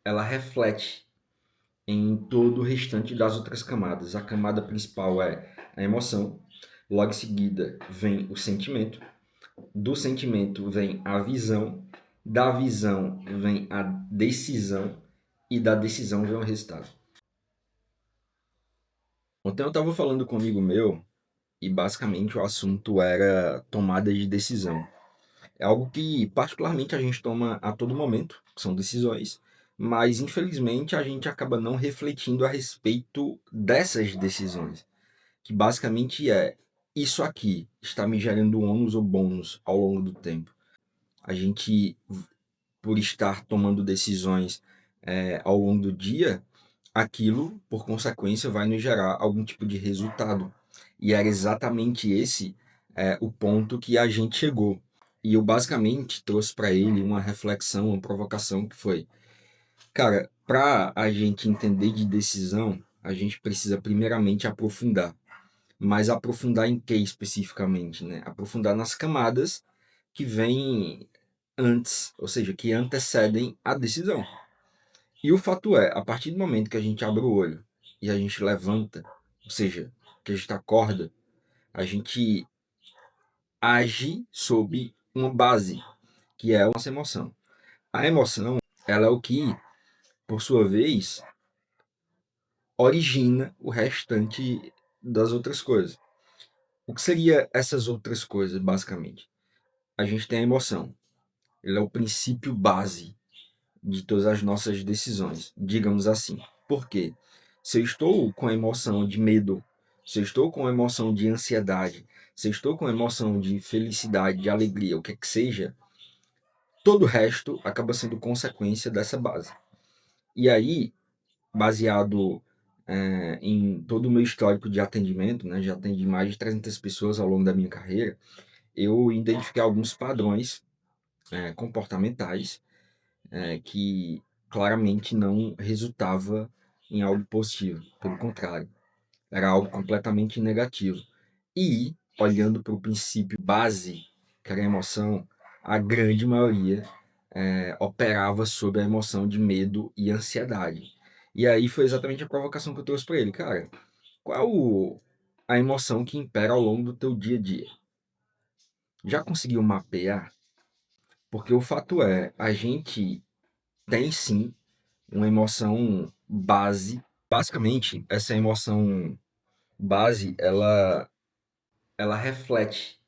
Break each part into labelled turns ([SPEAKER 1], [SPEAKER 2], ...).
[SPEAKER 1] ela reflete em todo o restante das outras camadas. A camada principal é a emoção, logo em seguida vem o sentimento, do sentimento vem a visão, da visão vem a decisão e da decisão vem o resultado. Ontem eu estava falando com um amigo meu e basicamente o assunto era tomada de decisão. É algo que particularmente a gente toma a todo momento, que são decisões, mas infelizmente a gente acaba não refletindo a respeito dessas decisões, que basicamente é isso aqui está me gerando ônus ou bônus ao longo do tempo. A gente, por estar tomando decisões ao longo do dia, aquilo, por consequência, vai nos gerar algum tipo de resultado. E era exatamente esse o ponto que a gente chegou. E eu basicamente trouxe para ele uma reflexão, uma provocação que foi, cara, para a gente entender de decisão, a gente precisa primeiramente aprofundar. Mas aprofundar em que especificamente, né? Aprofundar nas camadas que vêm antes, ou seja, que antecedem a decisão. E o fato é, a partir do momento que a gente abre o olho e a gente levanta, ou seja, que a gente acorda, a gente age sob uma base, que é a nossa emoção. A emoção, ela é o que, por sua vez, origina o restante das outras coisas. O que seria essas outras coisas, basicamente? A gente tem a emoção. Ele é o princípio base de todas as nossas decisões, digamos assim. Por quê? Se eu estou com a emoção de medo, se eu estou com a emoção de ansiedade, se eu estou com a emoção de felicidade, de alegria, o que é que seja, todo o resto acaba sendo consequência dessa base. E aí, baseado em todo o meu histórico de atendimento, né, já atendi mais de 300 pessoas ao longo da minha carreira, eu identifiquei alguns padrões comportamentais que claramente não resultava em algo positivo. Pelo contrário, era algo completamente negativo. E, olhando para o princípio base, que era a emoção, a grande maioria operava sob a emoção de medo e ansiedade. E aí foi exatamente a provocação que eu trouxe para ele. Cara, qual é a emoção que impera ao longo do teu dia a dia? Já conseguiu mapear? Porque o fato é, a gente tem sim uma emoção base. Basicamente, essa emoção base, ela reflete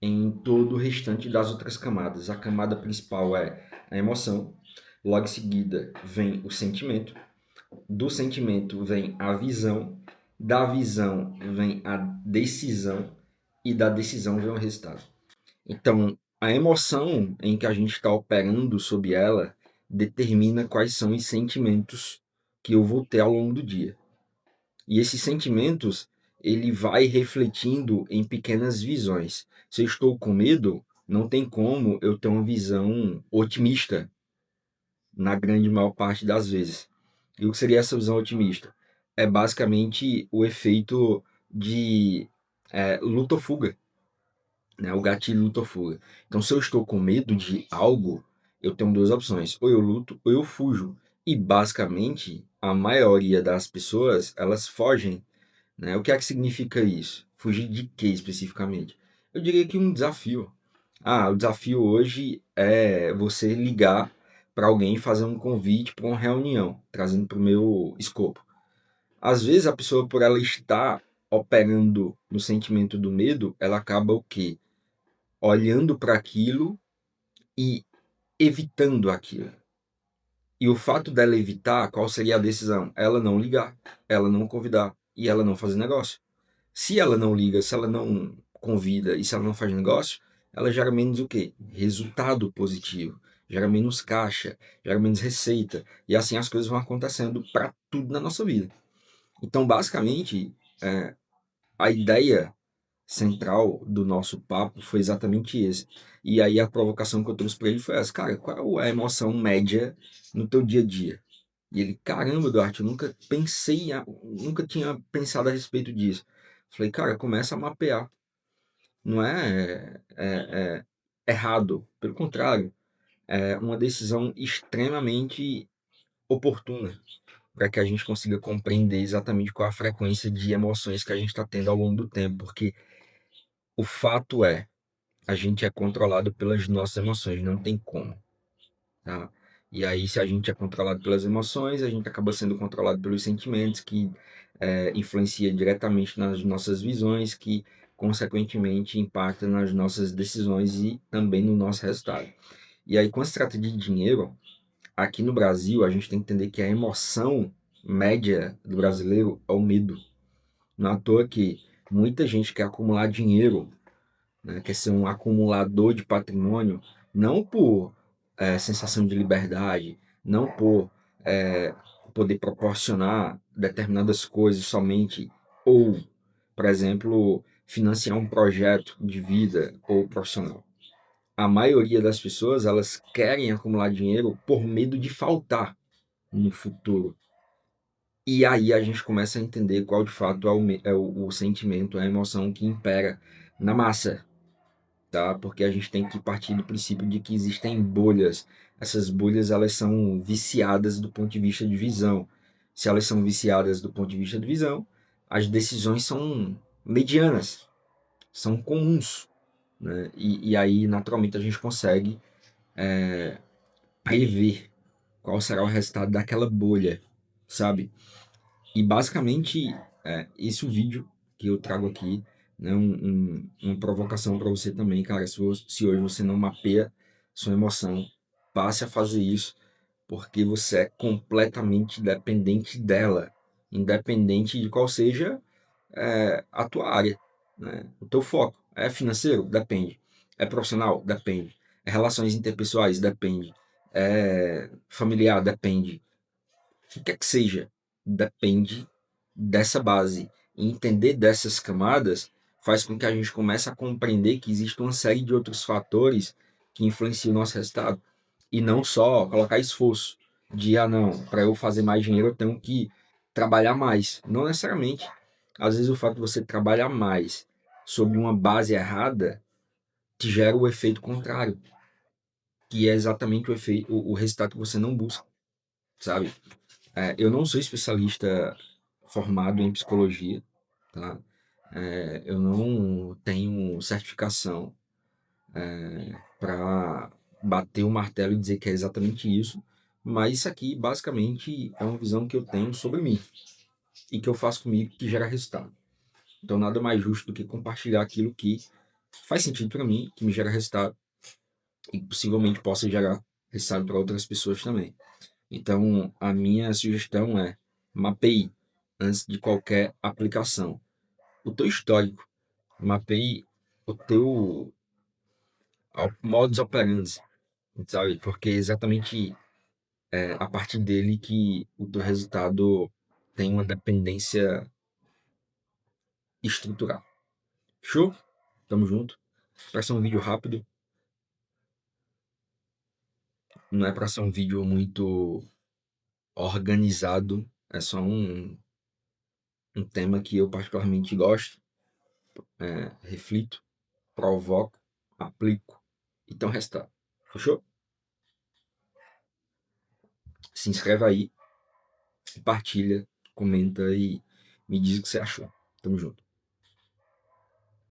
[SPEAKER 1] em todo o restante das outras camadas. A camada principal é a emoção, logo em seguida vem o sentimento, do sentimento vem a visão, da visão vem a decisão e da decisão vem o resultado. Então, a emoção em que a gente está operando sobre ela determina quais são os sentimentos que eu vou ter ao longo do dia. E esses sentimentos, ele vai refletindo em pequenas visões. Se eu estou com medo, não tem como eu ter uma visão otimista na grande maior parte das vezes. E o que seria essa visão otimista? É basicamente o efeito de luta ou fuga, né? O gatilho luta ou fuga. Então, se eu estou com medo de algo, eu tenho duas opções: ou eu luto ou eu fujo. E basicamente, a maioria das pessoas, elas fogem, né? O que é que significa isso? Fugir de quê especificamente? Eu diria que um desafio. Ah, o desafio hoje é você ligar para alguém e fazer um convite para uma reunião, trazendo para o meu escopo. Às vezes a pessoa, por ela estar operando no sentimento do medo, ela acaba o quê? Olhando para aquilo e evitando aquilo. E o fato dela evitar, qual seria a decisão? Ela não ligar, ela não convidar e ela não fazer negócio. Se ela não liga, se ela não convida e se ela não faz negócio, ela gera menos o quê? Resultado positivo. Gera menos caixa, gera menos receita. E assim as coisas vão acontecendo para tudo na nossa vida. Então, basicamente, a ideia central do nosso papo foi exatamente esse. E aí a provocação que eu trouxe para ele foi essa, cara, qual é a emoção média no teu dia a dia? E ele, caramba, Duarte, eu nunca pensei, nunca tinha pensado a respeito disso. Falei, cara, começa a mapear. Não é errado, pelo contrário, é uma decisão extremamente oportuna para que a gente consiga compreender exatamente qual a frequência de emoções que a gente está tendo ao longo do tempo, porque o fato é, a gente é controlado pelas nossas emoções, não tem como, tá? E aí, se a gente é controlado pelas emoções, a gente acaba sendo controlado pelos sentimentos, que influencia diretamente nas nossas visões, que consequentemente impacta nas nossas decisões e também no nosso resultado. E aí, quando se trata de dinheiro, aqui no Brasil, a gente tem que entender que a emoção média do brasileiro é o medo. Não é à toa que muita gente quer acumular dinheiro, né, quer ser um acumulador de patrimônio, não por sensação de liberdade, não por é, poder proporcionar determinadas coisas somente, ou, por exemplo, financiar um projeto de vida ou profissional. A maioria das pessoas, elas querem acumular dinheiro por medo de faltar no futuro. E aí a gente começa a entender qual de fato é o sentimento, é a emoção que impera na massa, tá? Porque a gente tem que partir do princípio de que existem bolhas. Essas bolhas, elas são viciadas do ponto de vista de visão. Se elas são viciadas do ponto de vista de visão, as decisões são medianas, são comuns, né? E aí, naturalmente, a gente consegue prever qual será o resultado daquela bolha, sabe? E basicamente, esse é o vídeo que eu trago aqui, né? Uma provocação para você também, cara. Se hoje você não mapeia sua emoção, passe a fazer isso, porque você é completamente dependente dela, independente de qual seja a tua área, né? O teu foco é financeiro? Depende. É profissional? Depende. É relações interpessoais? Depende. É familiar? Depende. O que quer que seja, depende dessa base. E entender dessas camadas faz com que a gente comece a compreender que existe uma série de outros fatores que influenciam o nosso resultado. E não só colocar esforço de, não, para eu fazer mais dinheiro eu tenho que trabalhar mais. Não necessariamente. Às vezes o fato de você trabalhar mais sob uma base errada te gera o efeito contrário, que é exatamente o resultado que você não busca, sabe? Eu não sou especialista formado em psicologia, tá? Eu não tenho certificação para bater o martelo e dizer que é exatamente isso, mas isso aqui basicamente é uma visão que eu tenho sobre mim e que eu faço comigo que gera resultado. Então nada mais justo do que compartilhar aquilo que faz sentido para mim, que me gera resultado e que possivelmente possa gerar resultado para outras pessoas também. Então, a minha sugestão é mapeie antes de qualquer aplicação o teu histórico, mapeie o teu modus operandi, sabe? Porque é exatamente a partir dele que o teu resultado tem uma dependência estrutural. Show? Tamo junto. Para ser um vídeo rápido, não é para ser um vídeo muito organizado, é só um tema que eu particularmente gosto, reflito, provoco, aplico e tem um resultado. Fechou? Se inscreve aí, compartilha, comenta e me diz o que você achou. Tamo junto.